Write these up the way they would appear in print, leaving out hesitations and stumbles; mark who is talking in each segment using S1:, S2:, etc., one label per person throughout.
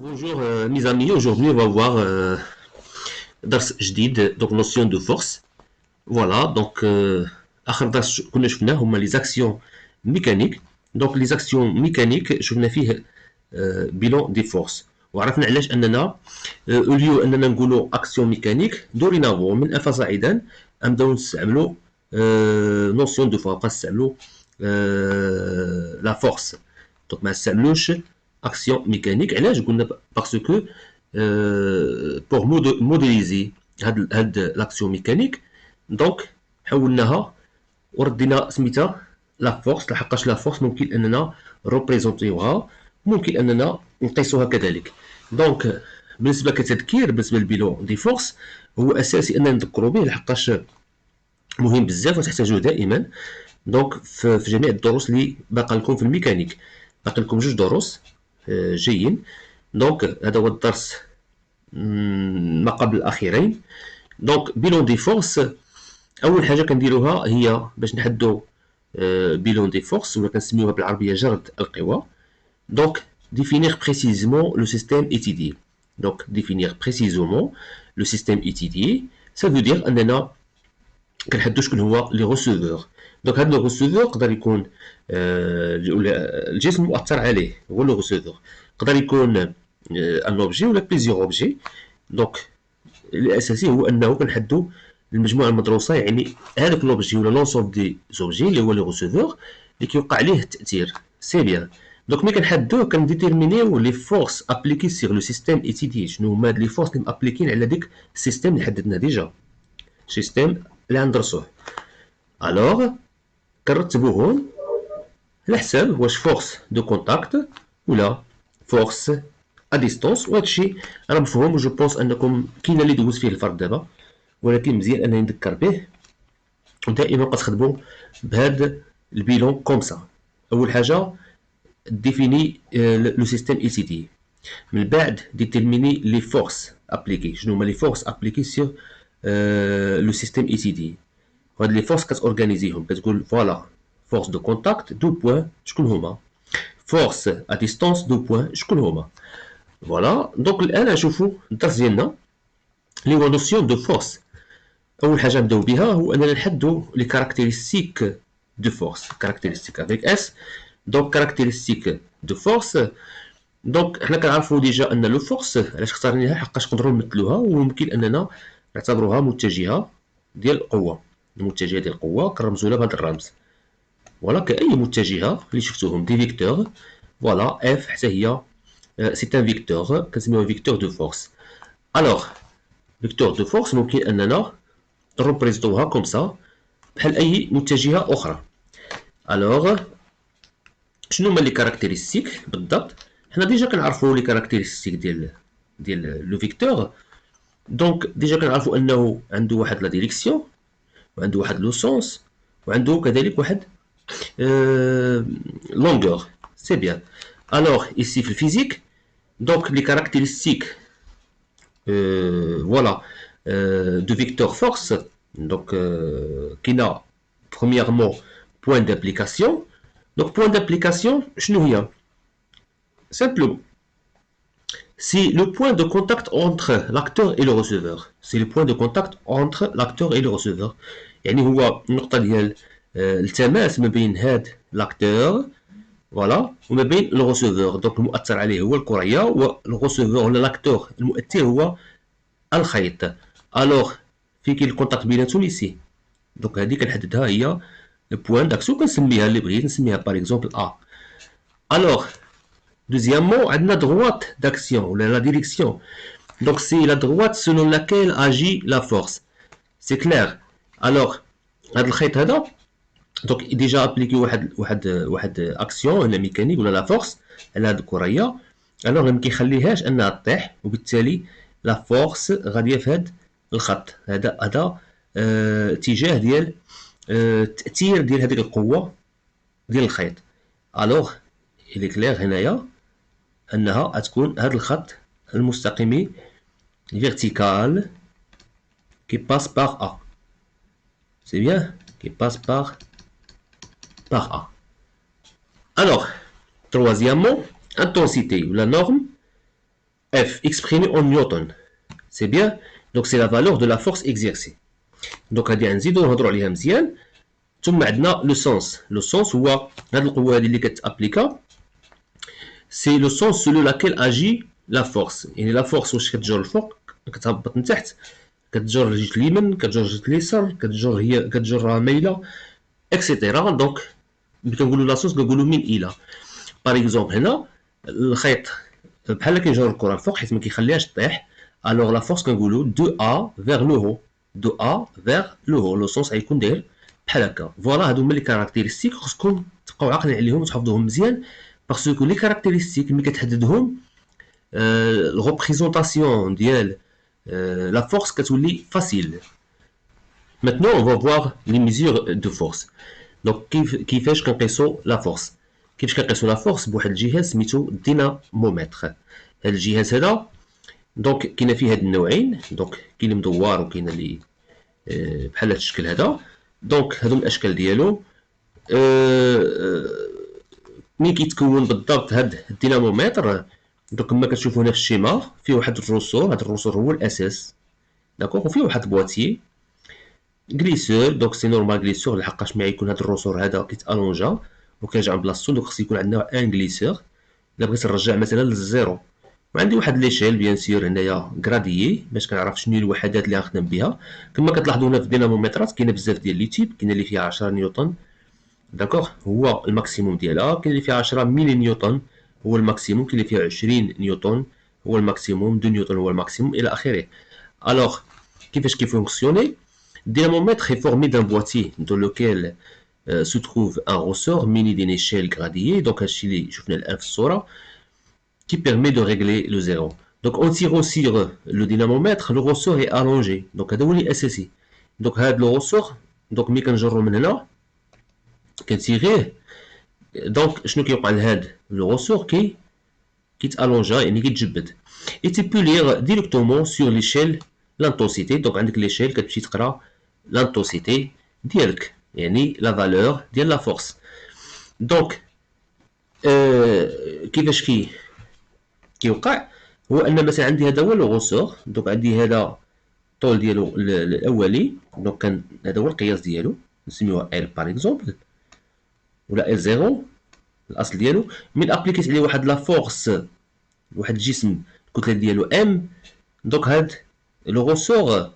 S1: Bonjour mes amis, aujourd'hui on va voir درس جديد donc notion de force. Voilà donc اخر درس كنا شفناه هما les actions mécaniques. donc les actions mécaniques شفنا فيه bilan des forces وعرفنا علاش اننا au lieu اننا نقولوا action mécanique dorénavant من الفا صاعدا نبداو نستعملوا notion de force نستعملوا la force. donc ما نستعملوش action mécanique علاش قلنا parce que pour modéliser هاد l'action mécanique donc حولناها وردينا سميتها لا فورس لحقاش لا فورس ممكن اننا ريبريزونطيوها ممكن اننا نقيسوها كذلك. دونك بالنسبه كتذكير بالنسبه للبيلون دي فورس هو اساسي اننا نذكروا به لحقاش مهم بزاف وتحتاجوه دائما. دونك في جميع الدروس اللي باقا لكم في الميكانيك باقي لكم جوج دروس جايين. دونك هذا هو الدرس ما قبل الاخيرين. دونك بيلون دي فورس اول حاجه كنديروها هي باش نحددوا بيلون دي فورس ولا كنسميوها بالعربيه جرد القوى. دونك définir précisément le système étudié. donc définir précisément le système étudié ça veut dire اننا كنحددوا شكون هو لي ريسيفور. دونك هاد لو ريسيفور يقدر يكون الجسم المؤثر عليه هو لو ريسيفور، يقدر يكون ان اوبجي ولا بليزيور اوبجي. دونك الاساسي هو انه كنحددوا المجموعه المدروسه، يعني هذاك لوبجي ولا لونسومبل دي زوبجي اللي هو لي ريسيفور اللي كيوقع عليه التاثير. سي بيان. دونك ملي كنحددوه كنديتيرمينيو لي فورس ابليكي سيغ لو سيستيم ايتيدي. شنو هما هاد لي فورس اللي مابليكين على ديك السيستيم اللي حددنا ديجا، سيستيم اللي غندرسوه. الوغ كنرتبوهم على حساب واش فورس دو كونتاكت ولا فورس ا ديستونس. وهادشي راه مفهوم جو بونس انكم كاين اللي دوز فيه الفرق دابا، ولكن مزيان انني نذكر به. ودائما كتخدموا بهذا البيلون كوم سا. اول حاجه ديفيني لو سيستيم اي سي دي، من بعد ديتيرميني لي فورس ابليكي. شنو هما لي فورس ابليكي سيغ لو سيستيم اي سي دي؟ وهاد لي فورس كتورغانيزيهم، كتقول فوالا فورس دو كونتاكت دو بوين شكون هما، فورس ا ديستونس دو بوين شكون هما. فوالا. دونك الان نشوفوا الدرس ديالنا اللي هو نوسيون دو فورس. اول حاجه نبداو بها هو اننا نحددوا لي كاركتيرستيك دو فورس، كاركتيرستيك افيك اس. دونك كاركتيرستيك دو فورس، دونك حنا كنعرفوا ديجا ان لو فورس علاش اختارناها حقاش نقدروا نمثلوها وممكن اننا نعتبروها متجهه ديال القوه. المتجهه ديال القوه كنرمزوا لها بهذا الرمز. فوالا كاي متجهه اللي شفتوهم دي فيكتور. فوالا اف حتى هي سي ان فيكتور كنسميوه فيكتور دو فورس. الوغ فيكتور دو فورس ممكن اننا نريبريزونطوها كوم سا بحال اي متجهه اخرى. الوغ شنو هما لي كاركتيرستيك بالضبط؟ حنا ديجا كنعرفوا لي كاركتيرستيك ديال لو فيكتور. دونك ديجا كنعرفوا انه عنده واحد لا ديريكسيون وعنده واحد لو سونس وعنده كذلك واحد longueur. C'est bien. Alors, ici, le physique, donc les caractéristiques voilà, de vecteur force, donc qui a premièrement point d'application. Donc, point d'application, شنو هي؟ Simplement, c'est le point de contact entre l'acteur et le receveur. C'est le point de contact entre l'acteur et le receveur. يعني هو النقطة ديال التماس ما بين هاد لاكتور فوالا وما بين لو ريسيفور. دونك المؤثر عليه هو الكريه والريسيفور ولا لاكتور المؤثر هو الخيط. الوغ فين كاين الكونتاكت بيناتهم يسي. دونك هادي كنحددها هي البوان داكسيون كنسميها اللي بغيت نسميها باغ اكزومبل ا. الوغ دوزيامون عندنا droite d'action ولا la direction. donc c'est la droite selon laquelle agit la force. c'est clair. alors هاد الخيط هذا دونك ديجا ابليكي واحد اكسيون ولا ميكانيك ولا لا فورس على هاد الكريه. الوغ ما كيخليهاش انها تطيح، وبالتالي لا فورس غاديه في هاد الخط هذا اتجاه ديال التاثير ديال هذيك القوه ديال الخيط. الوغ الي كلير هنايا انها غتكون هاد الخط المستقيم فيرتيكال كي باس باغ ا. سي بيان كي باس باغ A. Alors, troisièmement, intensité ou la norme F exprimé en newton. C'est bien. Donc c'est la valeur de la force exercée. Donc غادي نزيدو نهضروا عليها مزيان. ثم عندنا لو سونس. لو سونس هو هاد القوه هذه اللي كتابليكا. سي لو سونس سولو لاكيل اجي لا فورس. يعني لا فورس واش كتجر الفوق كتهبط من تحت كتجر جهه اليمين كتجر جهه اليسار كتجرها مايله اكسيتيرا. دونك ملي كنقولوا لا سونس كنقولوا من الى. باغ اكزومبل هنا الخيط بحال كيجر الكره الفوق حيت ما كيخليهاش طيح. الوغ لا فورس كنقولوا دو ا فيغ لو هو. دو ا فيغ لو هو. لو سونس غيكون داير بحال هكا. فوالا هادو هما لي كاركتيرستيك خصكم تبقاو عاقلين عليهم وتحفظوهم مزيان باسكو لي كاركتيرستيك ملي كتحددهم الريبريزونطاسيون ديال لا فورس كتولي فاسيل. Maintenant, on va voir les mesures de force. Donc, كيفاش كنقيسوا لا فورس. كيفاش كنقيسوا لا فورس بواحد الجهاز سميتو دينامومتر. هاد الجهاز هذا دونك كاين فيه هاد النوعين. دونك كاين المدور وكاين اللي بحال هاد الشكل هذا. دونك هادو الاشكال ديالو. ملي كيتكون بالضبط هاد الدينامومتر دونك كما كتشوفوا هنا في الشيما فيه واحد الروسور. هاد الروسور هو الاساس داكوغ وفيه واحد البواتيي غليسور. دونك سي نورمال غليسور لحقاش ملي يكون هاد الروسور هذا كيتالونجا وكيرجع من بلاصتو. دونك خص يكون عندنا ان غليسور الا بغيت نرجع مثلا للزيرو. وعندي واحد ليشيل بيان سور هنايا غراديي باش كنعرف شنو هي الوحدات اللي غنخدم بها. كما كتلاحظوا هنا في الدينامومترات كاينه بزاف ديال لي تيب. كاين اللي فيها 10 نيوتن داكوغ هو الماكسيموم ديالها. كاين اللي فيها 10 ميلي نيوتن هو الماكسيموم. كاين اللي فيها 20 نيوتن هو الماكسيموم. 2 نيوتن هو الماكسيموم الى اخره. الوغ كيفاش كيفونكسيوني. Dynamomètre est formé d'un boîtier dans lequel se trouve un ressort muni d'une échelle graduée. Donc, qui permet de régler le zéro. Donc, en tirant sur le dynamomètre, le ressort est allongé. Donc, هذا SSI. Donc, هذا le ressort, donc ملي كنجرو من هنا كنتيغيه. دونك شنو كيوقع لهاد لو ressort كيتالونجا يعني كيتجبد. Et tu peux lire directement sur l'échelle l'intensité. Donc عندك l'échelle كتمشي تقرا l'intensité ديالك يعني لا فالور ديال لا فورس. دونك كيفاش كيوقع هو ان مثلا عندي هذا هو لو غوسور. دونك عندي هذا الطول ديالو الاولي. دونك كان هذا هو القياس ديالو نسميوه ال باغ اكزومبل ولا ال زيرو الاصل ديالو. من ابليكيت عليه واحد لا فورس واحد الجسم الكتله ديالو ام. دونك هاد لو غوسور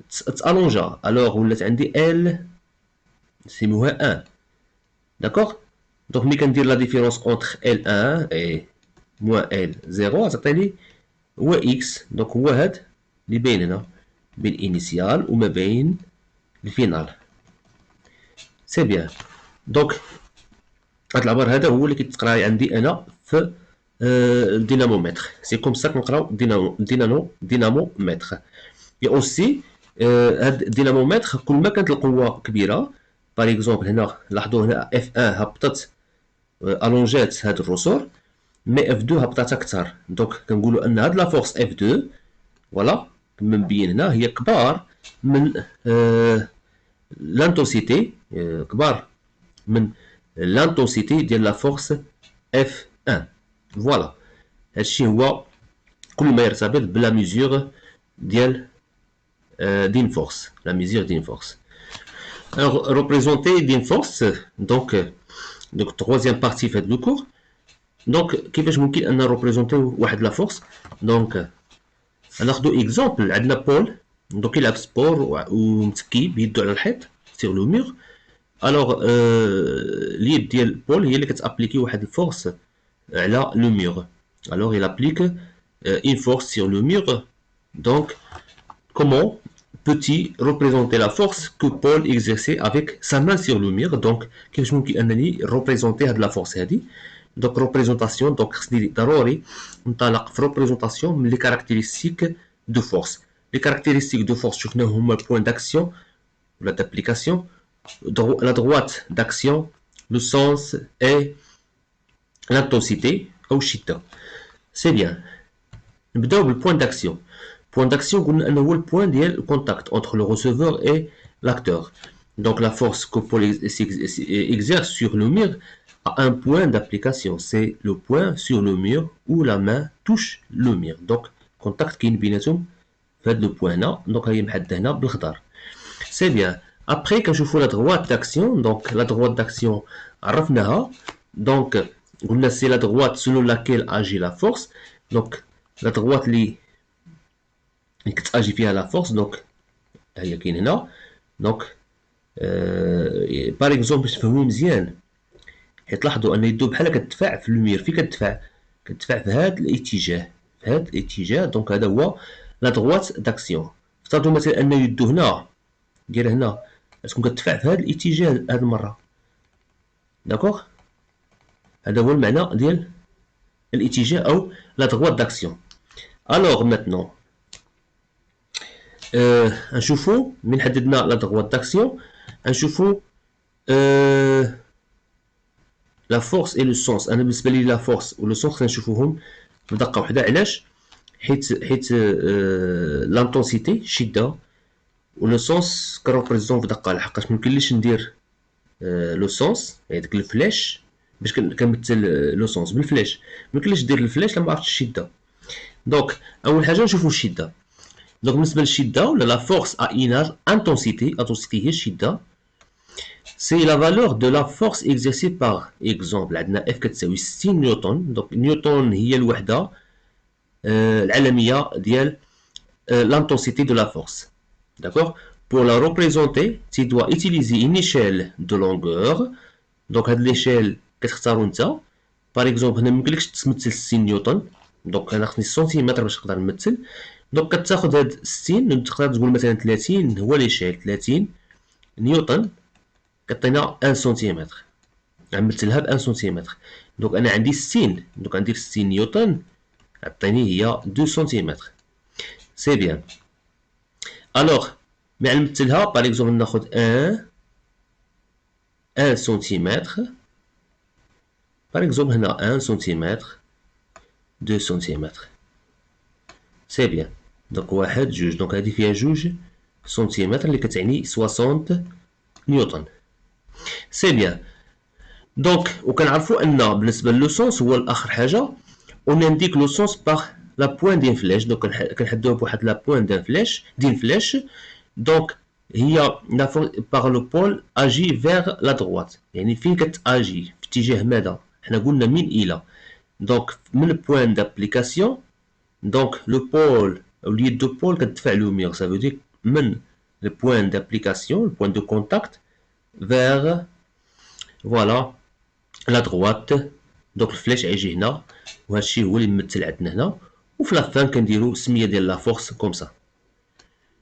S1: تالونجا الوغ ولات عندي ال نسميوها 1 داكوغ. دونك ملي كندير لا ديفيرونس اونتر ال 1 اي موان ال 0 غتعطيني هو اكس. دونك هو هاد اللي باين هنا بين الانيسيال وما بين الفينال. سي بيان. دونك هاد العبار هذا هو اللي كيتقرا عندي انا في الدينامومتر. سي كوم سا كنقراو دينامومتر. اي اوسي هاد الدينامومتر كل ما كانت القوه كبيره. باغ اكزومبل هنا لاحظوا هنا اف 1 هبطت الونجات هاد الرسور مي اف 2 هبطت اكثر. دونك كنقولوا ان هاد لا فورس اف 2 فوالا كما مبين هنا هي كبار من لانتونسيتي كبار من لانتونسيتي ديال لا فورس اف 1. فوالا هادشي هو كل ما يرتبط بلا ميزور ديال d'une force, la mesure d'une force. Alors, représenter d'une force, donc troisième partie fait le cours. Donc, كيفاش ممكن أن représenter واحد la force. Donc, ناخدو exemple عندنا بول دونك يلعب سبور ومتكي بيدو على الحيط sur le mur. Alors, اليد ديال بول هي اللي كتابليكي واحد الفورس على لو مور. Alors, il applique une force sur le mur. Donc, comment peut-il représenter la force que Paul exerçait avec sa main sur le mur. Donc كيفاش ممكن انني représenter هاد لا فورس هادي. دونك representation دونك خصني ضروري ننطلق في representation من لي كاركتيرستيك دو فورس. لي كاركتيرستيك دو فورس شفناهم هما البوين داكسيون ولا d'application, la droite d'action, le sens et l'intensité او الشده. سي بيان. نبداو بالبوين داكسيون. Point d'action قلنا انه هو البوين ديال الكونتاكت entre le receveur et l'acteur. Donc la force que Paul exerce sur le mur a un point d'application. C'est le point sur le mur où la main touche le mur. Donc contact كاين بيناتهم في هذا le point là. Donc هي محددة هنا بالخضر. C'est bien. Après كنشوفوا la droite d'action. Donc la droite d'action عرفناها. Donc c'est la droite selon laquelle agit la force. Donc la droite اللي كتاجي فيها la force. Donc هي كاين هنا. Donc باغ اكزومبل باش تفهموا مزيان حيت لاحظوا ان يدو بحال كتدفع في المير. فين كتدفع في هذا الاتجاه دونك هذا هو لا دروات داكسيون. افترضوا مثلا ان يدو هنا داير هنا تكون كتدفع في هذا الاتجاه هذه المره. داكوغ هذا هو المعنى ديال الاتجاه او لا دروات داكسيون. الوغ ماتنون نشوفوا من حددنا لا دروات داكسيون نشوفوا لا فورس اي لو سونس. انا بالنسبه لي لا فورس و لو سونس كنشوفوهم بدقه وحده. علاش؟ حيت لانتونسيتي الشده و لو سونس كنريبريزونط بدقه، لحقاش ميمكنليش ندير لو سونس يعني داك الفلاش باش كنمثل لو سونس بالفلاش. ميمكنليش دير الفلاش لما عرفتش الشده. دونك اول حاجه نشوفوا الشده. دونك بالنسبه للشده ولا لا فورس ا اين انتونسيتي هي الشده. C'est la valeur de la force exercée par exemple. عندنا F كتساوي 60 نيوتن. دونك نيوتن هي الوحدة العالمية ديال l'intensité de la force. D'accord? Pour la représenter, tu dois utiliser une échelle de longueur. Donc هاد l'échelle كتختارو نتا. par exemple هنا ميمكنلكش تمثل 60 نيوتن. دونك انا خصني السنتيمتر باش نقدر نمثل. دونك كتاخد هاد 60 تقدر تقول مثلا 30 هو ليشيل 30 نيوتن كطينا 1 سنتيمتر. غنمثلها ب 1 سنتيمتر. دونك انا عندي 60. دونك غندير 60 نيوتن عطيني هي 2 سنتيمتر. سي بيان. الوغ ملي غنمثلها باغ اكزومبل ناخد 1 سنتيمتر. باغ اكزومبل هنا 1 سنتيمتر 2 سنتيمتر. سي بيان. دونك واحد جوج. دونك هادي فيها جوج سنتيمتر اللي كتعني 60 نيوتن. سي بيان. دونك وكنعرفوا ان بالنسبه لو سونس هو الاخر حاجه اون انديك لو سونس باغ لا بوين دين فلاش. دونك كنحدوها بواحد لا بوين دين فلاش. دونك هي باغ لو بول اجي فيغ لا دروات. يعني فين كتاجي في اتجاه ماذا؟ حنا قلنا من الى. دونك من بوين دابليكاسيون. دونك لو بول او اليد دو بول كتدفع لو ميغ. سا فو دير من لو بوين دابليكاسيون البوين دو كونتاكت vers voilà la droite. دونك الفلاش غيجي هنا وهادشي هو اللي ممثل عندنا هنا. وفي لافان كنديرو السميه ديال لا فورس كوم سا.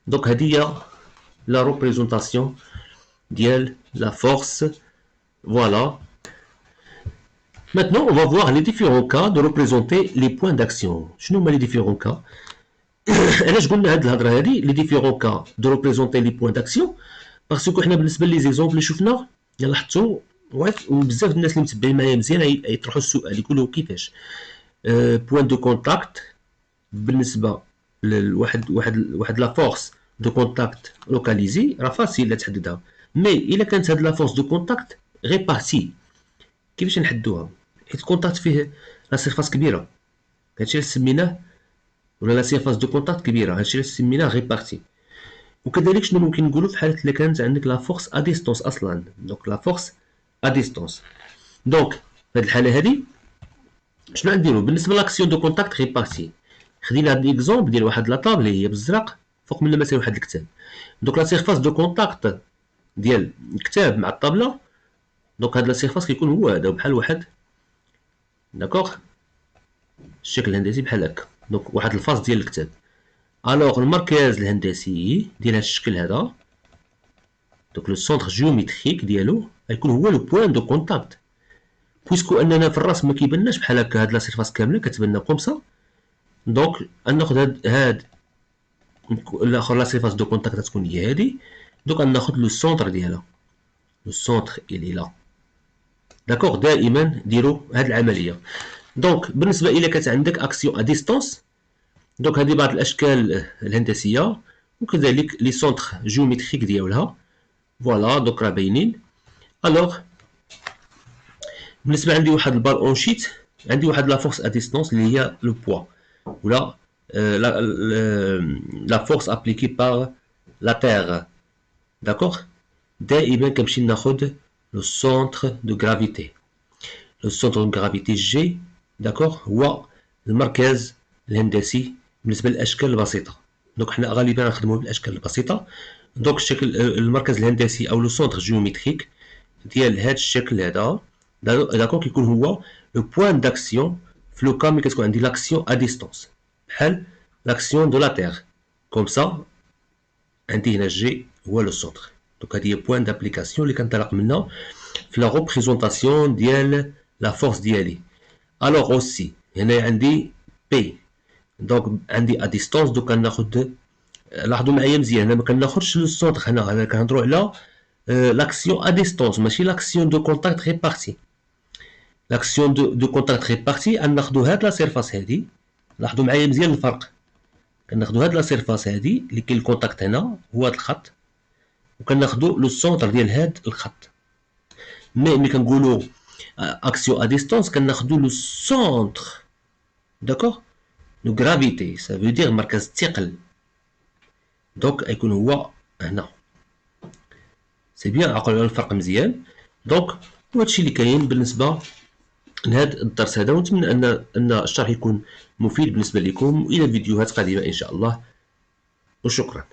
S1: دونك هادي هي لا ريبريزونطاسيون ديال لا فورس. فوالا. Maintenant, on va voir les différents cas de représenter les points d'action. شنو هما les différents cas؟ علاش قلنا هاد الهضره هادي les différents cas de représenter les points d'action؟ باسكو حنا بالنسبه لي زيكزومبل اللي شفنا لاحظتوا وبزاف الناس اللي متبعين معايا مزيان يطرحوا السؤال يقولوا كيفاش بوين دو كونتاكت بالنسبه لواحد لا فورس دو كونتاكت لوكاليزي راه فاسيل لا تحددها. مي الا كانت هاد لا فورس دو كونتاكت ريبارتي كيفاش نحدوها؟ حيت كونتاكت فيه لا سيرفاس كبيره. هادشي اللي سميناه ولا لا سيرفاس دو كونتاكت كبيره. هادشي اللي سميناه ريبارتي. وكذلك شنو ممكن نقولوا في حاله الا كانت عندك لا فورس ا ديستونس اصلا. دونك لا فورس ا ديستونس. دونك في هذه الحاله هذه شنو غنديروا بالنسبه لاكسيون دو كونتاكت ريبارتي؟ خدينا هاد ليكزومبل ديال واحد لا طابل اللي هي بالزرق فوق منها مثلا واحد الكتاب. دونك لا سيرفاس دو كونتاكت ديال الكتاب مع الطابله. دونك هاد لا سيرفاس كيكون هو هذا بحال واحد داكوغ الشكل الهندسي بحال هكا. دونك واحد الفاس ديال الكتاب. الوغ المركز الهندسي ديال هاد الشكل هذا دونك لو سونتر جيوميتريك ديالو غيكون هو لو بوين دو كونتاكت. بويسكو اننا في الراس ما كيباناش بحال هكا هاد لا سيرفاس كامله كتبان كوم سا. دونك غناخد هاد الاخر لا سيرفاس دو كونتاكت تكون هي هادي. دونك غناخد لو سونتر ديالها. لو سونتر الي لا. داكوغ دائما ديروا هاد العمليه. دونك بالنسبه الى كانت عندك اكسيون ا ديستونس. دونك هذه بعض الاشكال الهندسيه وكذلك لي سونتر جيوميتريك ديالها. فوالا دوك راه باينين. الوغ بالنسبه عندي واحد البال اون شيت، عندي واحد لا فورس ا ديستونس اللي هي لو بوا ولا لا فورس ابليكي بار لا تير. داكوغ، دائما كنمشي ناخد لو سونتر دو غرافيتي. لو سونتر دو غرافيتي جي داكوغ هو المركز الهندسي بالنسبه للاشكال البسيطه. دونك حنا غالبا نخدموا بالاشكال البسيطه. دونك الشكل المركز الهندسي او لو سونتر جيومتريك ديال هذا الشكل هذا داكوغ كيكون هو لو بوين داكسيون في لو كا ملي كتكون عندي لاكسيون ا ديستونس بحال لاكسيون دو لا تير كوم سا. عندي هنا جي هو لو سونتر. دونك هذه هي بوين دابليكاسيون اللي كنطلق منها في لا ريبريزونطاسيون ديال لا فورس ديالي. الوغ اوسي هنا عندي بي، دونك عندي ا ديستونس. دوك كناخد، لاحظوا معايا مزيان، هنا ما كناخدش لو سونتر، هنا كنهضروا على l'action à distance ماشي l'action de contact réparti. l'action de contact réparti غناخدو هاد لا سيرفاس هادي، لاحظوا معايا مزيان الفرق. كناخدو هاد لا سيرفاس هادي اللي كاين الكونتاكت هنا هو هاد الخط، وكناخدو لو سونتر ديال هاد الخط. ملي كنقولوا اكسيون ا ديستونس كناخدو لو سونتر داكوغ لو غرافيتي، سا فو دير مركز الثقل. دونك غيكون هو هنا. سي بيان عقلوا على الفرق مزيان. دونك وهادشي اللي كاين بالنسبه لهذا الدرس هذا، ونتمنى ان الشرح يكون مفيد بالنسبه لكم، والى فيديوهات قادمه ان شاء الله، وشكرا.